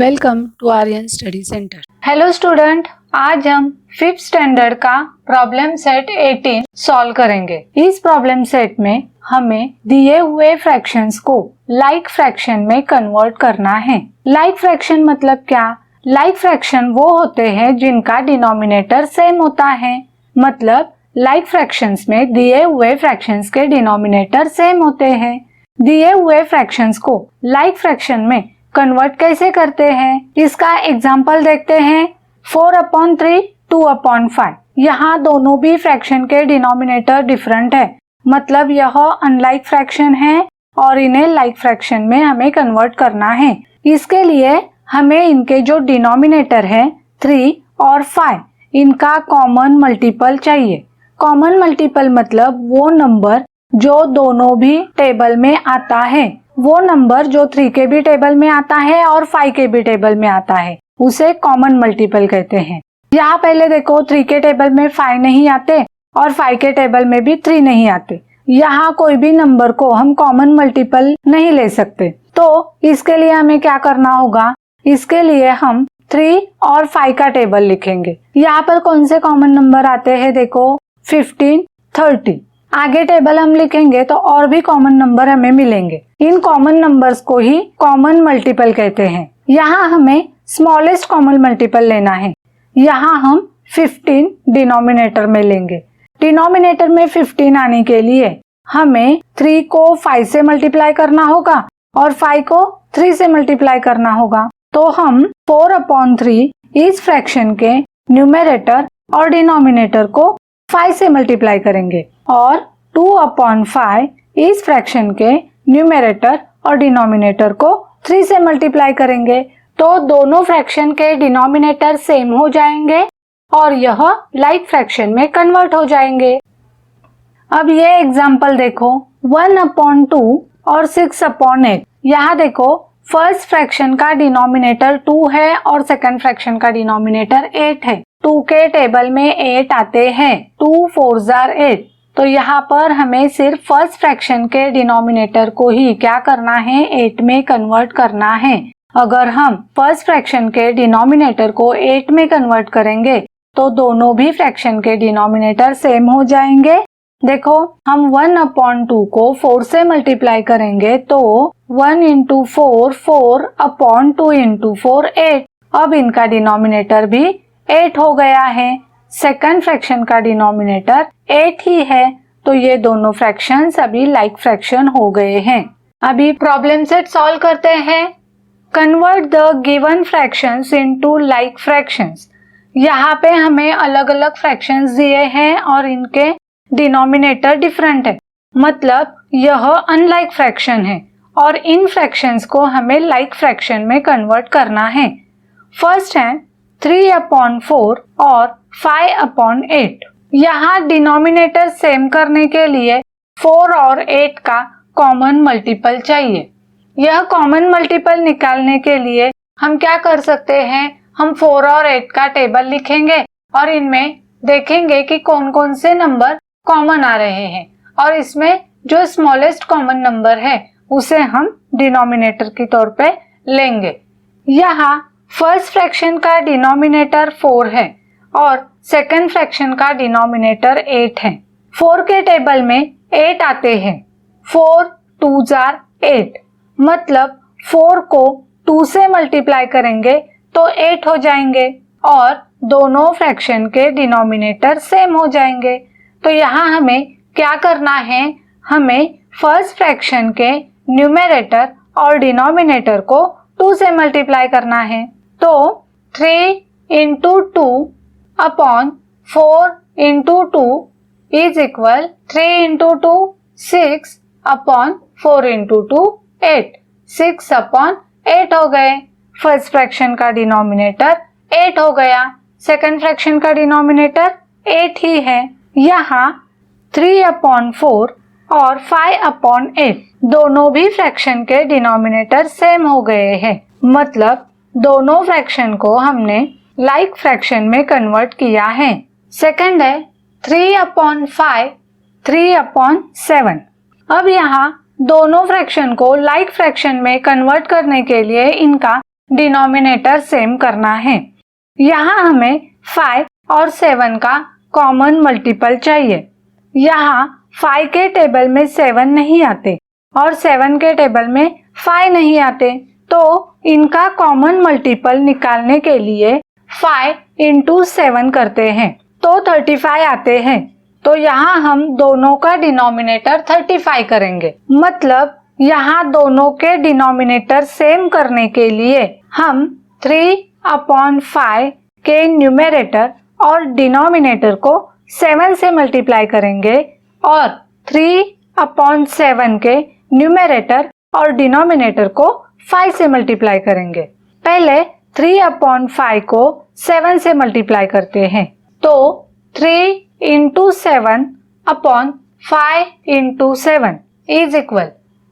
Welcome to Aryan study centre. Hello student, आज हम 5th standard का प्रॉब्लम सेट 18 सॉल्व करेंगे। इस प्रॉब्लम सेट में हमें दिए हुए फ्रैक्शंस को लाइक फ्रैक्शन में कन्वर्ट करना है। लाइक फ्रैक्शन मतलब क्या? लाइक फ्रैक्शन वो होते हैं जिनका डिनोमिनेटर सेम होता है। मतलब लाइक फ्रैक्शंस में दिए हुए फ्रैक्शंस के डिनोमिनेटर सेम होते हैं। दिए हुए फ्रैक्शंस को लाइक फ्रैक्शन में कन्वर्ट कैसे करते हैं, इसका एग्जाम्पल देखते हैं। 4/3 2/5। यहाँ दोनों भी फ्रैक्शन के डिनोमिनेटर डिफरेंट है, मतलब यह अनलाइक फ्रैक्शन है और इन्हें लाइक फ्रैक्शन में हमें कन्वर्ट करना है। इसके लिए हमें इनके जो डिनोमिनेटर है 3 और 5, इनका कॉमन मल्टीपल चाहिए। कॉमन मल्टीपल मतलब वो नंबर जो दोनों भी टेबल में आता है, वो नंबर जो 3 के भी टेबल में आता है और 5 के भी टेबल में आता है, उसे कॉमन मल्टीपल कहते हैं। यहाँ पहले देखो, 3 के टेबल में 5 नहीं आते और 5 के टेबल में भी 3 नहीं आते। यहाँ कोई भी नंबर को हम कॉमन मल्टीपल नहीं ले सकते, तो इसके लिए हमें क्या करना होगा? इसके लिए हम 3 और 5 का टेबल लिखेंगे। यहाँ पर कौन से कॉमन नंबर आते हैं? देखो 15, 30। आगे टेबल हम लिखेंगे तो और भी कॉमन नंबर हमें मिलेंगे। इन कॉमन नंबर्स को ही कॉमन मल्टीपल कहते हैं। यहाँ हमें स्मॉलेस्ट कॉमन मल्टीपल लेना है। यहाँ हम 15 डिनोमिनेटर में लेंगे। डिनोमिनेटर में 15 आने के लिए हमें 3 को 5 से मल्टीप्लाई करना होगा और 5 को 3 से मल्टीप्लाई करना होगा। तो हम 4/3 इस फ्रैक्शन के न्यूमरेटर और डिनोमिनेटर को 5 से मल्टीप्लाई करेंगे और 2/5 इस फ्रैक्शन के न्यूमरेटर और डिनोमिनेटर को 3 से मल्टीप्लाई करेंगे। तो दोनों फ्रैक्शन के डिनोमिनेटर सेम हो जाएंगे और यह लाइक फ्रैक्शन में कन्वर्ट हो जाएंगे। अब ये एग्जांपल देखो, 1/2 और 6/8। यहाँ देखो, फर्स्ट फ्रैक्शन का डिनोमिनेटर 2 है और सेकंड फ्रैक्शन का डिनोमिनेटर 8 है। 2 के टेबल में 8 आते हैं, 2 4s are 8। तो यहाँ पर हमें सिर्फ फर्स्ट फ्रैक्शन के डिनोमिनेटर को ही क्या करना है? 8 में कन्वर्ट करना है। अगर हम फर्स्ट फ्रैक्शन के डिनोमिनेटर को 8 में कन्वर्ट करेंगे तो दोनों भी फ्रैक्शन के डिनोमिनेटर सेम हो जाएंगे। देखो, हम 1/2 को 4 से मल्टीप्लाई करेंगे तो 1 × 4 4/2 × 4 8। अब इनका डिनोमिनेटर भी 8 हो गया है। सेकंड फ्रैक्शन का डिनोमिनेटर 8 ही है, तो ये दोनों फ्रैक्शंस अभी लाइक फ्रैक्शन हो गए हैं। अभी प्रॉब्लम सेट सॉल्व करते हैं। Convert the given fractions into like fractions. यहाँ पे हमें अलग अलग फ्रैक्शंस दिए हैं और इनके डिनोमिनेटर डिफरेंट है, मतलब यह अनलाइक फ्रैक्शन है और इन फ्रैक्शंस को हमें लाइक फ्रैक्शन में कन्वर्ट करना है। फर्स्ट है 3/4 और 5/8। यहाँ डिनोमिनेटर सेम करने के लिए 4 और 8 का कॉमन मल्टीपल चाहिए। यह कॉमन मल्टीपल निकालने के लिए हम क्या कर सकते हैं? हम 4 और 8 का टेबल लिखेंगे और इनमें देखेंगे कि कौन कौन से नंबर कॉमन आ रहे हैं और इसमें जो स्मॉलेस्ट कॉमन नंबर है उसे हम डिनोमिनेटर के तौर पे लेंगे। यहाँ फर्स्ट फ्रैक्शन का डिनोमिनेटर 4 है और सेकंड फ्रैक्शन का डिनोमिनेटर 8 है। 4 के टेबल में 8 आते हैं, 4 2s are 8। मतलब 4 को 2 से मल्टीप्लाई करेंगे तो 8 हो जाएंगे और दोनों फ्रैक्शन के डिनोमिनेटर सेम हो जाएंगे। तो यहाँ हमें क्या करना है? हमें फर्स्ट फ्रैक्शन के न्यूमरेटर और डिनोमिनेटर को 2 से मल्टीप्लाई करना है। तो 3 × 2/4 × 2 is equal 3 × 2 6/4 × 2 8। 6/8 हो गए। फर्स्ट फ्रैक्शन का डिनोमिनेटर 8 हो गया, सेकंड फ्रैक्शन का डिनोमिनेटर 8 ही है। यहाँ 3/4 और 5/8 दोनों भी फ्रैक्शन के डिनोमिनेटर सेम हो गए हैं, मतलब दोनों फ्रैक्शन को हमने लाइक फ्रैक्शन में कन्वर्ट किया है। सेकंड है 3/5 3/7। अब यहाँ दोनों फ्रैक्शन को लाइक फ्रैक्शन में कन्वर्ट करने के लिए इनका डिनोमिनेटर सेम करना है। यहाँ हमें 5 और 7 का कॉमन मल्टीपल चाहिए। यहाँ 5 के टेबल में 7 नहीं आते और 7 के टेबल में 5 नहीं आते, तो इनका कॉमन मल्टीपल निकालने के लिए 5 इंटू 7 करते हैं तो 35 आते हैं। तो यहाँ हम दोनों का डिनोमिनेटर 35 करेंगे। मतलब यहाँ दोनों के डिनोमिनेटर सेम करने के लिए हम 3/5 के न्यूमरेटर और डिनोमिनेटर को 7 से मल्टीप्लाई करेंगे और 3/7 के न्यूमरेटर और डिनोमिनेटर को 5 से मल्टीप्लाई करेंगे। पहले 3/5 को 7 से मल्टीप्लाई करते हैं तो 3 into 7/5 into 7 is equal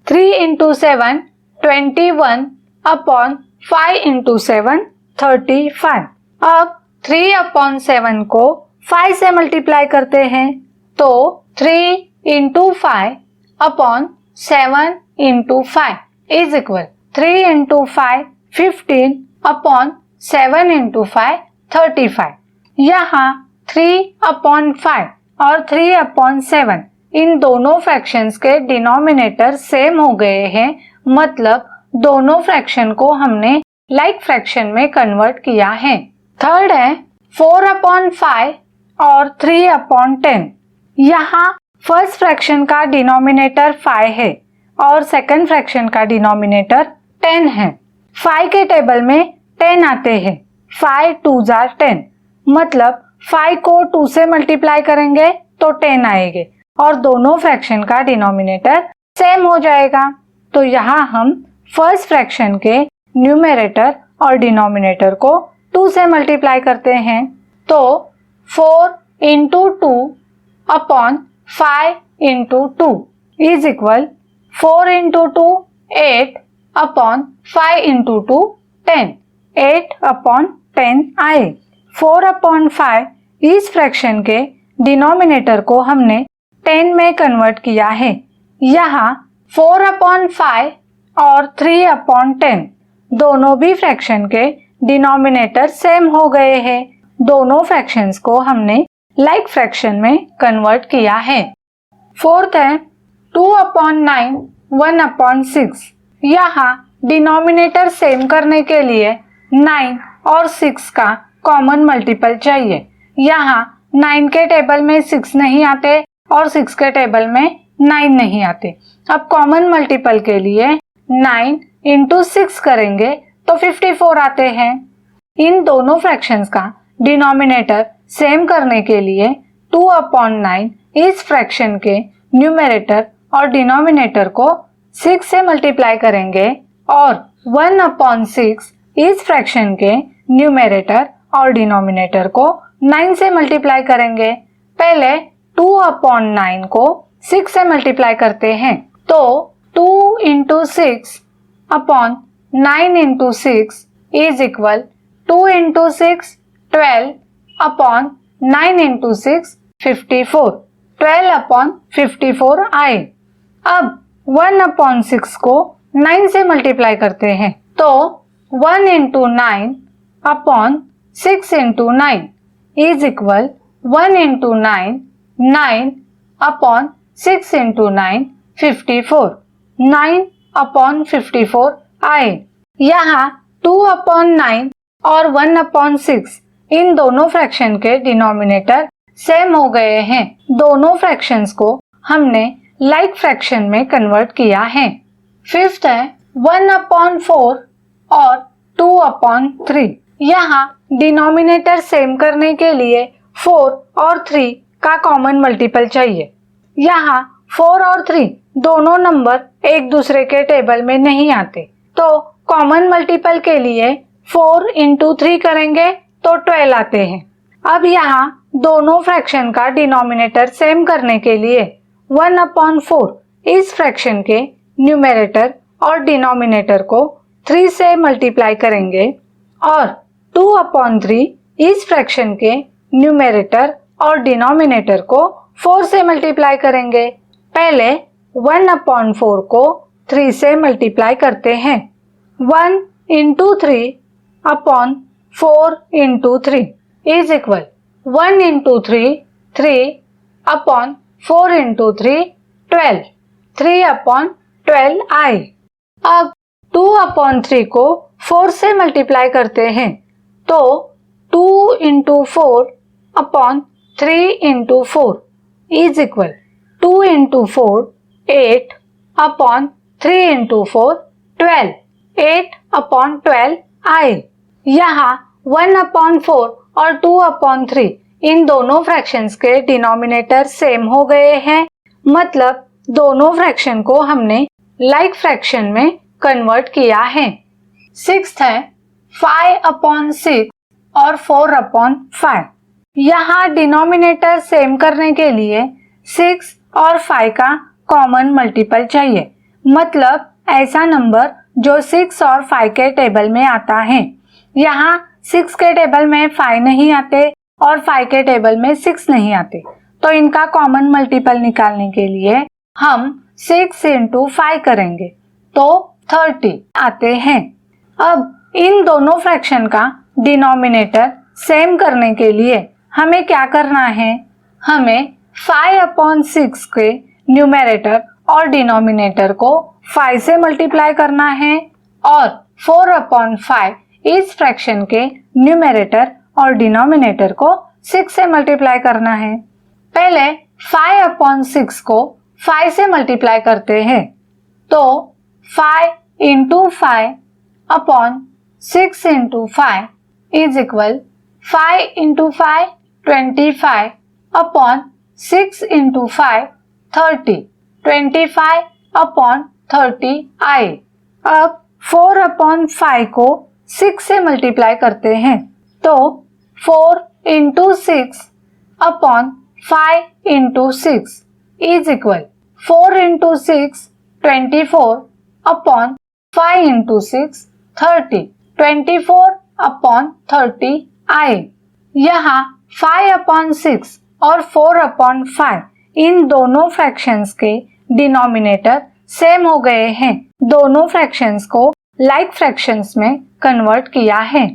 3 into 7 21/5 into 7 35। अब 3/7 को 5 से मल्टीप्लाई करते हैं तो 3 into 5/7 into 5 is equal 3 into 5 15/7 into 5 35। यहाँ 3/5 और 3/7 इन दोनों फ्रैक्शंस के डिनोमिनेटर सेम हो गए हैं। मतलब दोनों फ्रैक्शन को हमने लाइक फ्रैक्शन में कन्वर्ट किया है। थर्ड है 4/5 और 3/10। यहाँ फर्स्ट फ्रैक्शन का डिनोमिनेटर 5 है और सेकंड फ्रैक्शन का डिनोमिनेटर 10 है। 5 के टेबल में 10 आते हैं। 5 2s are 10। मतलब 5 को 2 से मल्टीप्लाई करेंगे तो 10 आएंगे और दोनों फ्रैक्शन का डिनोमिनेटर सेम हो जाएगा। तो यहाँ हम फर्स्ट फ्रैक्शन के न्यूमरेटर और डिनोमिनेटर को 2 से मल्टीप्लाई करते हैं तो 4 into 2/5 into 2 is equal 4 into 2 8/5 into 2 10। 8/10 आए। 4/5 इस फ्रैक्शन के डिनोमिनेटर को हमने 10 में कन्वर्ट किया है। यहाँ 4/5 और 3/10 दोनों भी फ्रैक्शन के डिनोमिनेटर सेम हो गए हैं। दोनों फ्रैक्शंस को हमने लाइक फ्रैक्शन में कन्वर्ट किया है। फोर्थ है 2/9 1/6। यहाँ डिनोमिनेटर सेम करने के लिए 9 और 6 का कॉमन मल्टीपल चाहिए। यहाँ 9 के टेबल में 6 नहीं आते और 6 के टेबल में 9 नहीं आते। अब कॉमन मल्टीपल के लिए 9 इंटू 6 करेंगे तो 54 आते हैं। इन दोनों फ्रैक्शंस का डिनोमिनेटर सेम करने के लिए 2/9 इस फ्रैक्शन के न्यूमरेटर और डिनोमिनेटर को 6 से मल्टीप्लाई करेंगे और 1/6 इस फ्रैक्शन के न्यूमरेटर और डिनोमिनेटर को 9 से मल्टीप्लाई करेंगे। पहले 2/9 को 6 से मल्टीप्लाई करते हैं तो 2 into 6/9 into 6 is equal 2 into 6 12/9 into 6 54। 12/54 आए। अब 1/6 को 9 से मल्टीप्लाई करते हैं तो 1 into 9/6 into 9 is equal 1 into 9/6 into 9 54। 9/54 आए। यहाँ 2/9 और 1/6 इन दोनों फ्रैक्शन के डिनोमिनेटर सेम हो गए हैं। दोनों फ्रैक्शंस को हमने लाइक फ्रैक्शन में कन्वर्ट किया है। फिफ्थ है 1/4 और 2/3। यहाँ डिनोमिनेटर सेम करने के लिए 4 और 3 का कॉमन मल्टीपल चाहिए। यहाँ 4 और 3 दोनों नंबर एक दूसरे के टेबल में नहीं आते, तो कॉमन मल्टीपल के लिए 4 इंटू 3 करेंगे तो 12 आते हैं। अब यहाँ दोनों फ्रैक्शन का डिनोमिनेटर सेम करने के लिए 1/4 इस फ्रैक्शन के न्यूमरेटर और डिनोमिनेटर को 3 से मल्टीप्लाई करेंगे और 2/3 इस फ्रैक्शन के न्यूमरेटर और डिनोमिनेटर को 4 से मल्टीप्लाई करेंगे। पहले 1/4 को 3 से मल्टीप्लाई करते हैं। 1 into 3 upon 4 into 3 is equal 1 into 3 3 upon 4 into 3 12 3 upon 12 आई। अब 2 अपॉन 3 को 4 से मल्टीप्लाई करते हैं तो 2 into 4 upon 3 into 4 is equal 2 into 4 8 upon 3 into 4 12 8 upon 12 आई। यहाँ 1 अपॉन 4 और 2 अपॉन 3 इन दोनों फ्रैक्शंस के डिनोमिनेटर सेम हो गए हैं, मतलब दोनों फ्रैक्शन को हमने लाइक फ्रैक्शन में कन्वर्ट किया है। सिक्स्थ है 5 अपॉन 6 और 4 अपॉन 5। यहाँ डिनोमिनेटर सेम करने के लिए 6 और 5 का कॉमन मल्टीपल चाहिए, मतलब ऐसा नंबर जो 6 और 5 के टेबल में आता है। यहाँ 6 के टेबल में 5 नहीं आते और 5 के टेबल में 6 नहीं आते, तो इनका कॉमन मल्टीपल निकालने के लिए हम 6 इंटू 5 करेंगे तो 30 आते हैं। अब इन दोनों फ्रैक्शन का डिनोमिनेटर सेम करने के लिए हमें क्या करना है, हमें 5 अपॉन 6 के न्यूमरेटर और डिनोमिनेटर को 5 से मल्टीप्लाई करना है और 4 अपॉन 5 इस फ्रैक्शन के न्यूमरेटर और डिनोमिनेटर को 6 से मल्टीप्लाई करना है। पहले 5 अपॉन 6 को 5 से मल्टीप्लाई करते हैं तो 5 into 5 upon 6 into 5 is equal 5 into 5 25 upon 6 into 5 30 25 upon 30 आई। अब 4 अपॉन 5 को 6 से मल्टीप्लाई करते हैं तो 4 into 6 upon 5 into 6 is equal 4 into 6 24 upon 5 into 6 30 24 upon 30 आई। यहाँ 5 अपॉन 6 और 4 अपॉन 5 इन दोनों फ्रैक्शंस के डिनोमिनेटर सेम हो गए हैं, दोनों फ्रैक्शंस को लाइक फ्रैक्शंस में कन्वर्ट किया है।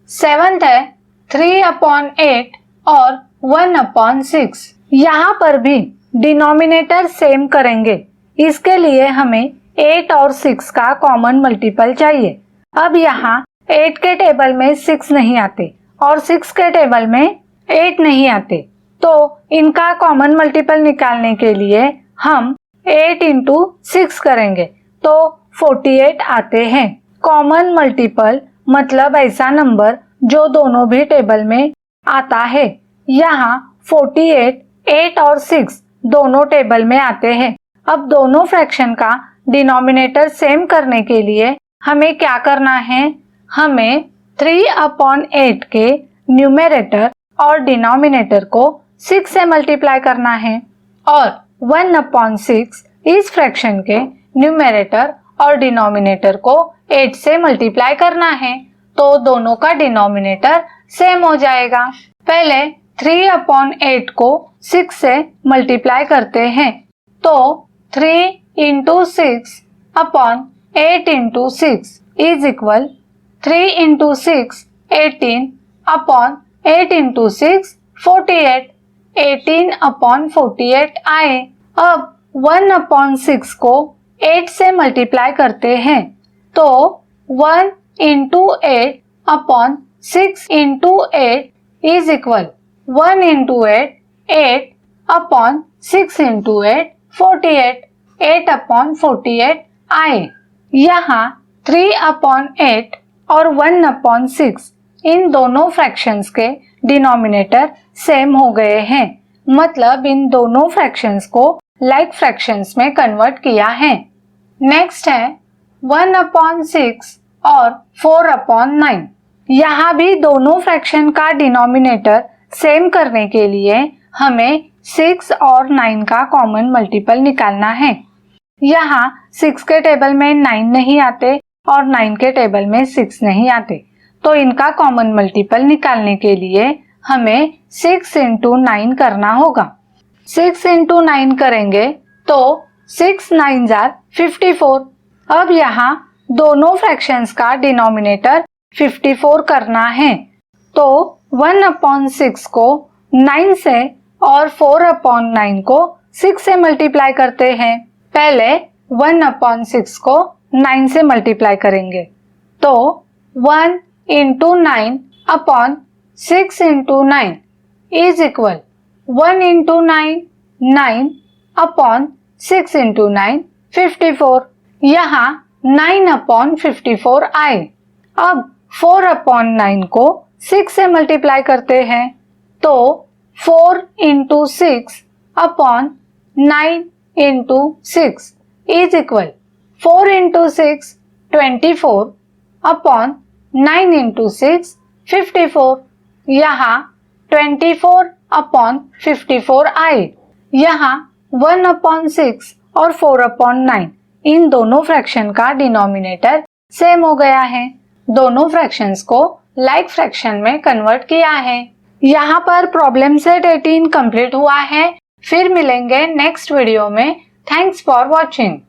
सेवंथ है 3 अपॉन 8 और 1 अपॉन 6। यहाँ पर भी डिनोमिनेटर सेम करेंगे, इसके लिए हमें 8 और 6 का कॉमन मल्टीपल चाहिए। अब यहाँ 8 के टेबल में 6 नहीं आते और 6 के टेबल में 8 नहीं आते, तो इनका कॉमन मल्टीपल निकालने के लिए हम 8 इंटू 6 करेंगे तो 48 आते हैं। कॉमन मल्टीपल मतलब ऐसा नंबर जो दोनों भी टेबल में आता है। यहाँ 48 8 और 6 दोनों टेबल में आते हैं। अब दोनों फ्रैक्शन का डिनोमिनेटर सेम करने के लिए हमें क्या करना है, हमें 3 अपॉन 8 के न्यूमरेटर और डिनोमिनेटर को 6 से मल्टीप्लाई करना है और 1 अपॉन 6 इस फ्रैक्शन के न्यूमरेटर और डिनोमिनेटर को 8 से मल्टीप्लाई करना है, तो दोनों का डिनोमिनेटर सेम हो जाएगा। पहले 3 अपॉन 8 को 6 से मल्टीप्लाई करते हैं तो 3 into 6 upon 8 into 6 is equal 3 into 6 18 upon 8 into 6 48 18 upon 48 आए। अब 1 अपॉन 6 को 8 से मल्टीप्लाई करते हैं तो 1 into 8 upon 6 into 8 is equal 1 into 8 8 upon 6 into 8 48 8 upon 48 आए। यहाँ 3 अपॉन 8 और 1 अपॉन 6 इन दोनों फ्रैक्शंस के डिनोमिनेटर सेम हो गए हैं, मतलब इन दोनों फ्रैक्शंस को लाइक फ्रैक्शंस में कन्वर्ट किया है। नेक्स्ट है 1 अपॉन 6 और 4 अपॉन 9। यहाँ भी दोनों फ्रैक्शन का डिनोमिनेटर सेम करने के लिए हमें 6 और 9 का कॉमन मल्टीपल निकालना है। यहाँ 6 के टेबल में 9 नहीं आते और 9 के टेबल में 6 नहीं आते, तो इनका कॉमन मल्टीपल निकालने के लिए हमें 6 इंटू 9 करना होगा। 6 इंटू 9 करेंगे तो 6 9 जार 54। अब यहाँ दोनों फ्रैक्शंस का डिनोमिनेटर 54 करना है। तो 1/6 को 9 से और 4/9 को 6 से मल्टीप्लाई करते हैं। पहले 1/6 को 9 से मल्टीप्लाई करेंगे, तो 1 into 9 upon 6 into 9 is equal 1 into 9, 9 upon 6 into 9, 54। यहाँ 9/54 आए। अब 4/9 को 6 से मल्टीप्लाई करते हैं, तो 4 into 6 upon 9 into 6 is equal 4 into 6 24 upon 9 into 6 54। यहाँ 24/54 आए। यहाँ 1/6 और 4/9 इन दोनों फ्रैक्शन का डिनोमिनेटर सेम हो गया है। दोनों फ्रैक्शंस को लाइक फ्रैक्शन में कन्वर्ट किया है। यहाँ पर प्रॉब्लम सेट 18 कंप्लीट हुआ है। फिर मिलेंगे नेक्स्ट वीडियो में। Thanks for watching.